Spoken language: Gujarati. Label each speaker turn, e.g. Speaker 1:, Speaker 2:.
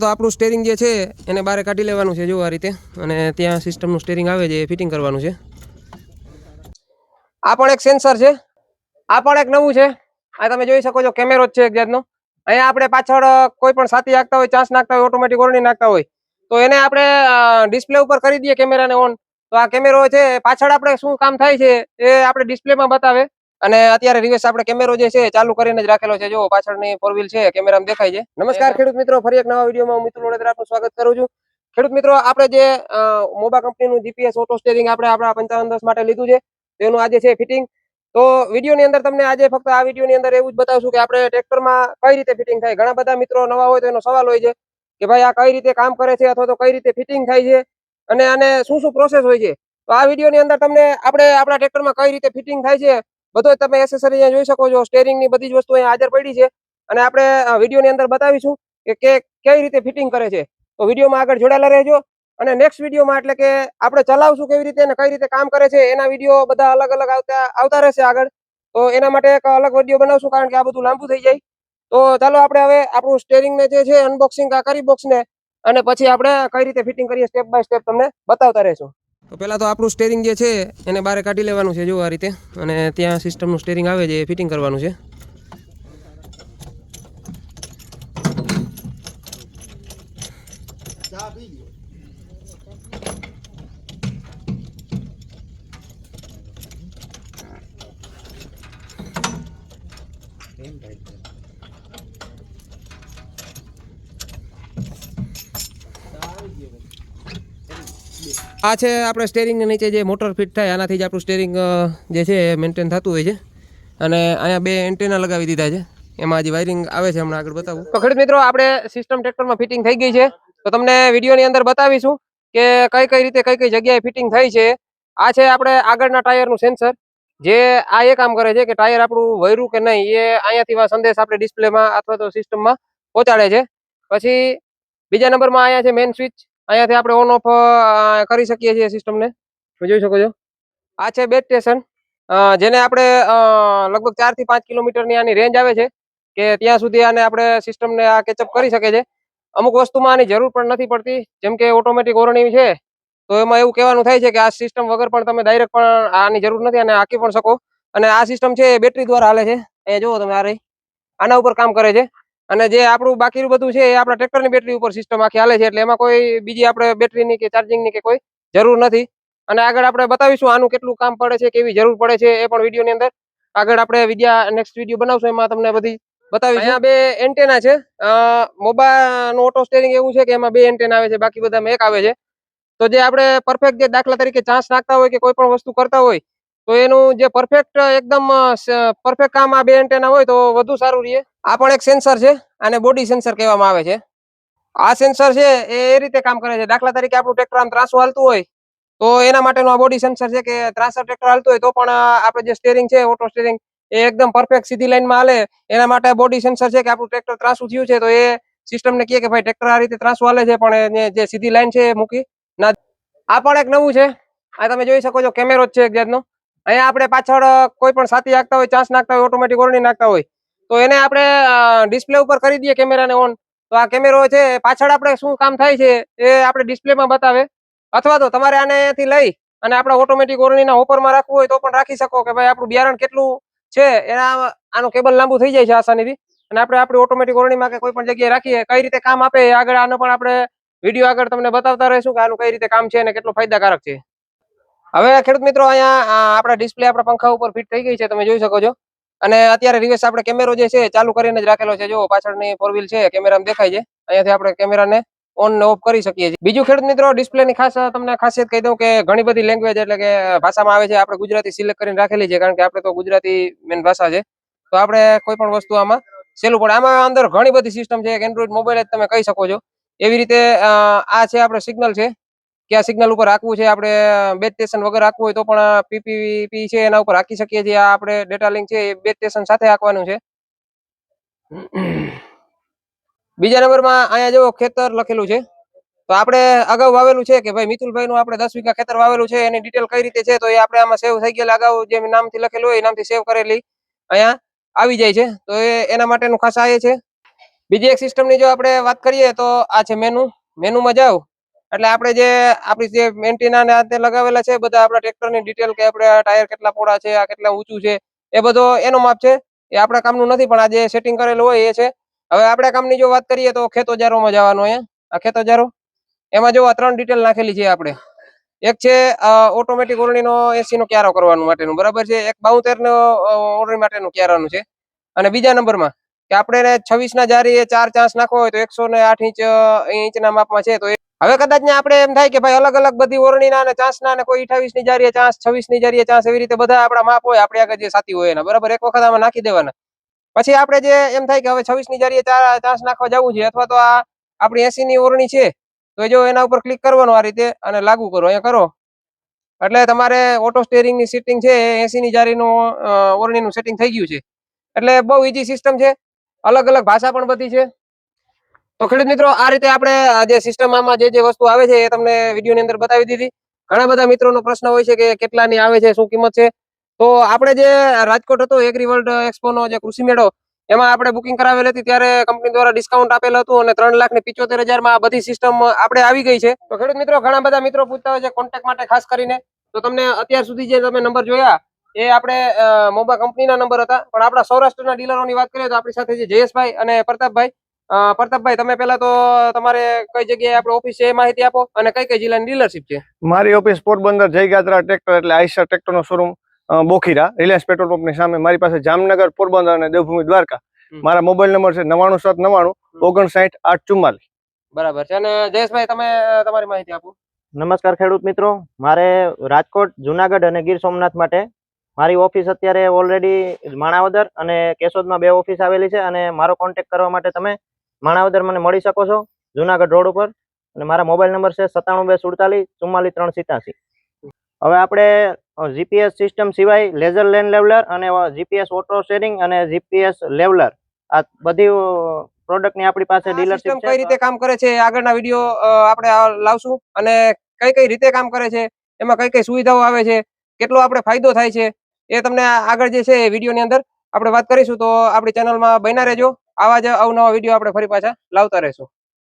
Speaker 1: તો આપણું સ્ટેરિંગ જે છે એને બહાર કાઢી લેવાનું છે જો આ રીતે, અને ત્યાં સિસ્ટમનું સ્ટેરિંગ આવે છે એ ફિટિંગ કરવાનું છે. આ પણ એક સેન્સર છે, આ પણ એક નવું છે. આ તમે જોઈ શકો છો કેમેરો જ છે એક જાતનો. અહીંયા આપણે પાછળ કોઈ પણ સાથી નાખતા હોય, ચાન્સ નાખતા હોય, ઓટોમેટિક ઓરડી નાખતા હોય તો એને આપણે ડિસ્પ્લે ઉપર કરી દઈએ કેમેરાને ઓન, તો આ કેમેરો છે પાછળ આપણે શું કામ થાય છે એ આપણે ડિસ્પ્લેમાં બતાવે. અને અત્યારે રિવર્સ આપણે કેમેરો જે છે ચાલુ કરીને જ રાખેલો છે. જો પાછળની ફોર વ્હીલ છે કેમેરામાં દેખાય છે. નમસ્કાર ખેડૂત મિત્રો, ફરી એક નવા વિડીયોમાં હું મિતુલ વડોદરા આપનું સ્વાગત કરું છું. ખેડૂત મિત્રો, આપણે જે મોબા કંપનીનું જીપીએસ ઓટો સ્ટેરિંગ આપણે આપણા 5510 માટે લીધું છે તેનું આજે છે ફિટિંગ. તો વિડીયોની અંદર તમને આજે ફક્ત આ વિડીયોની અંદર એવું જ બતાવશું કે આપણે ટ્રેક્ટરમાં કઈ રીતે ફિટિંગ થાય. ઘણા બધા મિત્રો નવા હોય તો એનો સવાલ હોય છે કે ભાઈ આ કઈ રીતે કામ કરે છે અથવા તો કઈ રીતે ફિટિંગ થાય છે અને આને શું શું પ્રોસેસ હોય છે. તો આ વિડીયોની અંદર તમને આપણે આપણા ટ્રેક્ટરમાં કઈ રીતે ફિટિંગ થાય છે બધો તમે એસેસરી અહીંયા જોઈ શકો છો. સ્ટેરિંગની બધી જ વસ્તુ અહીંયા હાજર પડી છે અને આપણે વિડીયોની અંદર બતાવીશું કે કઈ રીતે ફિટિંગ કરે છે. તો વિડીયોમાં આગળ જોડાયેલા રહેજો. અને નેક્સ્ટ વિડીયોમાં એટલે કે આપણે ચલાવશું કેવી રીતે અને કઈ રીતે કામ કરે છે એના વિડીયો બધા અલગ અલગ આવતા રહેશે આગળ. તો એના માટે એક અલગ વિડીયો બનાવશું કારણ કે આ બધું લાંબુ થઈ જાય. તો ચાલો આપણે હવે આપણું સ્ટેરિંગને જે છે અનબોક્સિંગ કરી બોક્સને, અને પછી આપણે કઈ રીતે ફિટિંગ કરીએ સ્ટેપ બાય સ્ટેપ તમને બતાવતા રહેશું. તો પહેલા તો આપણું સ્ટેરિંગ જે છે એને બહાર કાઢી લેવાનું છે જો આ રીતે, અને ત્યાં સિસ્ટમનું સ્ટેરિંગ આવે છે એ ફિટિંગ કરવાનું છે. આ છે આપણે સ્ટેરિંગની નીચે જે મોટર ફિટ થાય, આનાથી જ આપણું સ્ટેરિંગ જે છે એ મેન્ટેન થતું હોય છે. અને અહીંયા બે એન્ટેના લગાવી દીધા છે, એમાં હજી વાયરિંગ આવે છે, હમણાં આગળ બતાવું. તો ખેડૂત મિત્રો, આપણે સિસ્ટમ ટ્રેક્ટરમાં ફિટિંગ થઈ ગઈ છે. તો તમને વિડીયોની અંદર બતાવીશું કે કઈ રીતે કઈ જગ્યાએ ફિટિંગ થઈ છે. આ છે આપણે આગળના ટાયરનું સેન્સર, જે આ એ કામ કરે છે કે ટાયર આપણું વયરું કે નહીં એ અહીંયાથી સંદેશ આપણે ડિસ્પ્લેમાં અથવા તો સિસ્ટમમાં પહોંચાડે છે. પછી બીજા નંબરમાં અહીંયા છે મેઇન સ્વિચ, અહીંયાથી આપણે ઓન ઓફ કરી શકીએ છીએ સિસ્ટમને. જોઈ શકો છો આ છે બેઝ સ્ટેશન, જેને આપણે લગભગ 4 થી 5 કિલોમીટરની આની રેન્જ આવે છે કે ત્યાં સુધી આને આપણે સિસ્ટમને આ કેચઅપ કરી શકે છે. અમુક વસ્તુમાં આની જરૂર પણ નથી પડતી, જેમ કે ઓટોમેટિક ઓરણી છે તો એમાં એવું કહેવાનું થાય છે કે આ સિસ્ટમ વગર પણ તમે ડાયરેક્ટ પણ આની જરૂર નથી અને હાંકી પણ શકો. અને આ સિસ્ટમ છે એ બેટરી દ્વારા હાલે છે. અહીંયા જુઓ તમે, આ રહી આના ઉપર કામ કરે છે. અને જે આપણું બાકીનું બધું છે એ આપણા ટ્રેક્ટરની બેટરી ઉપર સિસ્ટમ આખી હાલે છે, એટલે એમાં કોઈ બીજી આપણે બેટરીની કે ચાર્જિંગની કે કોઈ જરૂર નથી. અને આગળ આપણે બતાવીશું આનું કેટલું કામ પડે છે, કેવી જરૂર પડે છે એ પણ વિડીયોની અંદર આગળ આપણે નેક્સ્ટ વિડીયો બનાવશું, એમાં તમને બધી બતાવીશું. અહીંયા બે એન્ટેના છે. મોબાનું ઓટો સ્ટેરિંગ એવું છે કે એમાં બે એન્ટેના આવે છે, બાકી બધામાં એક આવે છે. તો જે આપણે પરફેક્ટ, જે દાખલા તરીકે ચાન્સ નાખતા હોય કે કોઈ પણ વસ્તુ કરતા હોય તો એનું જે પરફેક્ટ એકદમ પરફેક્ટ કામ આ બે એન્ટેના હોય તો વધુ સારું રહે. આ પણ એક સેન્સર છે, આને બોડી સેન્સર કહેવામાં આવે છે. આ સેન્સર છે એ રીતે કામ કરે છે. દાખલા તરીકે આપણું ટ્રેક્ટર આમ ત્રાસું હાલતું હોય તો એના માટેનું આ બોડી સેન્સર છે કે ત્રાસા ટ્રેક્ટર હાલતું હોય તો પણ આપણે જે સ્ટેરિંગ છે ઓટો સ્ટેરિંગ એ એકદમ પરફેક્ટ સીધી લાઈનમાં હાલે, એના માટે બોડી સેન્સર છે કે આપણું ટ્રેક્ટર ત્રાસું થયું છે તો એ સિસ્ટમને કહે કે ભાઈ ટ્રેક્ટર આ રીતે ત્રાસું હાલે છે પણ જે સીધી લાઈન છે એ મૂકી ના. આ પણ એક નવું છે. આ તમે જોઈ શકો છો કેમેરો જ છે એક જાતનો. અહીંયા આપણે પાછળ કોઈ પણ સાથી નાખતા હોય, ચાન્સ નાખતા હોય, ઓટોમેટિક ઓરડી નાખતા હોય તો એને આપણે ડિસ્પ્લે ઉપર કરી દઈએ કેમેરાને ઓન, તો આ કેમેરો છે પાછળ આપણે શું કામ થાય છે એ આપણે ડિસ્પ્લેમાં બતાવે. અથવા તો તમારે આનેથી લઈ અને આપણે ઓટોમેટિક ઓરણીના હોપરમાં રાખવું હોય તો પણ રાખી શકો કે ભાઈ આપણું બિયારણ કેટલું છે એના આનું કેબલ લાંબુ થઈ જાય છે આસાનીથી, અને આપણે આપણી ઓટોમેટિક ઓરણીમાં કે કોઈ પણ જગ્યાએ રાખીએ કઈ રીતે કામ આપે આગળ આનો પણ આપણે વિડીયો આગળ તમને બતાવતા રહીશું કે આનું કઈ રીતે કામ છે અને કેટલું ફાયદાકારક છે. હવે ખેડૂત મિત્રો, અહીંયા આપણા ડિસ્પ્લે આપણા પંખા ઉપર ફિટ થઈ ગઈ છે, તમે જોઈ શકો છો. અને અત્યારે રિવર્સ આપણે કેમેરો જે છે ચાલુ કરીને જ રાખેલો છે. જો પાછળની ફોર વ્હીલ છે કેમેરામાં દેખાય છે. અહીંયાથી આપણે કેમેરાને ઓન ને ઓફ કરી શકીએ છીએ. બીજું ખેડૂત મિત્રો, ડિસ્પ્લેની તમને ખાસિયત કહી દઉં કે ઘણી બધી લેંગ્વેજ એટલે કે ભાષામાં આવે છે. આપણે ગુજરાતી સિલેક્ટ કરીને રાખેલી છે કારણ કે આપણે તો ગુજરાતી મેન ભાષા છે, તો આપણે કોઈ પણ વસ્તુ આમાં સહેલું પડે. આમાં અંદર ઘણી બધી સિસ્ટમ છે, એન્ડ્રોઈડ મોબાઈલ જ તમે કહી શકો છો. એવી રીતે આ છે આપણે સિગ્નલ છે કે આ સિગ્નલ ઉપર રાખવું છે. આપણે બેઝ સ્ટેશન વગર રાખવું હોય તો પણ પીપીપી છે એના ઉપર રાખી શકીએ છીએ. આ આપણે ડેટા લિંક છે એ બેઝ સ્ટેશન સાથે રાખવાનું છે. બીજા નંબરમાં અહીંયા જો ખેતર લખેલું છે, તો આપણે અગાઉ વાવેલું છે કે ભાઈ મિતુલભાઈ નું આપણે 10 વીઘા ખેતર વાવેલું છે, એની ડિટેલ કઈ રીતે છે તો એ આપણે આમાં સેવ થઈ ગયેલા, અગાઉ જે નામથી લખેલું હોય એ નામથી સેવ કરેલી અહીંયા આવી જાય છે. તો એના માટેનું ખાસ આ છે. બીજી એક સિસ્ટમની જો આપણે વાત કરીએ તો આ છે મેનુમાં જાવ એટલે આપણે જે આપણી જે એન્ટિના ને આ તે લગાવેલા છે બધા આપણા ટ્રેક્ટરની ડિટેલ કે આપણે આ ટાયર કેટલા પોડા છે આ કેટલા ઊંચું છે એ બધો એનો માપ છે. એ આપણા કામનું નથી પણ આ જે સેટિંગ કરેલું હોય એ છે. હવે આપણા કામની જો વાત કરીએ તો ખેત ઓજારોમાં જવાનું અહીંયા આ ખેત ઓજારો એમાં જો આ 3 ડિટેલ નાખેલી છે આપણે. એક છે ઓટોમેટિક ઓરણીનો એસી નો ક્યારો કરવાનું માટેનું બરાબર છે. એક 72 નો ઓરણી માટેનું ક્યારાનું છે. અને બીજા નંબરમાં કે આપણે 26 ના જારી 4 ચાંસ નાખવો હોય તો 108 ઇંચના માપમાં છે. તો હવે કદાચ ને આપણે એમ થાય કે ભાઈ અલગ અલગ બધી ઓરણીના અને ચાંસના અને કોઈ 28 ની જારીએ ચાંસ 26 ની જારીએ ચાંસ એવી રીતે બધા આપણા માપ હોય આપણી આગળ જે સાથી હોય એના બરાબર એક વખત આમાં નાખી દેવાના. પછી આપણે જે એમ થાય કે હવે 26 ની જારીએ ચાંસ નાખવા જવું છે અથવા તો આ આપણી 80 ની ઓરણી છે તો જો એના ઉપર ક્લિક કરવાનું આ રીતે અને લાગુ કરો અહીંયા કરો એટલે તમારે ઓટો સ્ટેરિંગ ની સેટિંગ છે 80 ની જારીનું ઓરણીનું સેટિંગ થઈ ગયું છે. એટલે બહુ ઈઝી સિસ્ટમ છે. અલગ અલગ ભાષા પણ બધી છે. તો ખેડૂત મિત્રો આ રીતે આપણે જે સિસ્ટમ આમાં જે વસ્તુ આવે છે એ તમને વિડીયોની અંદર બતાવી દીધી. ઘણા બધા મિત્રોનો પ્રશ્ન હોય છે કે કેટલાની આવે છે શું કિંમત છે. તો આપણે જે રાજકોટ હતો એગ્રી વર્લ્ડ એક્સપો નો જે કૃષિ મેળો એમાં આપણે બુકિંગ કરાવેલી હતી ત્યારે કંપની દ્વારા ડિસ્કાઉન્ટ આપેલું હતું અને 3,75,000 માં આ બધી સિસ્ટમ આપણે આવી ગઈ છે. તો ખેડૂત મિત્રો ઘણા બધા મિત્રો પૂછતા હોય છે કોન્ટેક્ટ માટે ખાસ કરીને તો તમને અત્યાર સુધી જે તમે નંબર જોયા એ આપણે મોબા કંપનીના નંબર હતા પણ આપણા સૌરાષ્ટ્રના ડીલરોની વાત કરીએ તો આપણી સાથે જે જયેશભાઈ અને પ્રતાપભાઈ પ્રતાપભાઈ તમે પહેલા તો તમારે કઈ જગ્યાએ આપણે ઓફિસ છે એ માહિતી આપો અને કઈ કઈ જિલ્લાની ડીલરશીપ છે.
Speaker 2: મારી ઓફિસ પોરબંદર જય ગાત્રા ટ્રેક્ટર એટલે આઈસર ટ્રેક્ટરનો શોરૂમ બોખીરા રિલાયન્સ પેટ્રોલ પંપની સામે. મારી પાસે જામનગર પોરબંદર અને દેવભૂમિ દ્વારકા. મારા મોબાઈલ નંબર છે 9979595844.
Speaker 1: બરાબર છે. અને જયેશભાઈ તમે તમારી માહિતી આપો.
Speaker 3: નમસ્કાર ખેડૂત મિત્રો, મારે રાજકોટ જુનાગઢ અને ગીર સોમનાથ માટે મારી ઓફિસ અત્યારે ઓલરેડી માણાવદર અને કેશોદમાં 2 ઓફિસ આવેલી છે અને મારો કોન્ટેક્ટ કરવા માટે તમે માણાવદર મને મળી શકો છો જુનાગઢ રોડ ઉપર અને મારા મોબાઈલ નંબર છે 9724444387. હવે આપણે જીપીએસ સિસ્ટમ સિવાય લેઝર લેન્ડ લેવલર અને જીપીએસ ઓટો સ્ટેરિંગ અને જીપીએસ લેવલર આ બધી પ્રોડક્ટની આપણી પાસે ડીલરશીપ છે.
Speaker 1: કઈ રીતે કામ કરે છે આગળના વિડીયો આપણે લાવશું અને કઈ કઈ રીતે કામ કરે છે એમાં કઈ કઈ સુવિધાઓ આવે છે કેટલો આપણે ફાયદો થાય છે એ તમને આગળ જે છે એ વિડીયોની અંદર આપણે વાત કરીશું. તો આપણી ચેનલમાં બન્યા રહેજો. આવા જ અવનવા વિડીયો આપણે ફરી પાછા લાવતા રહેશું.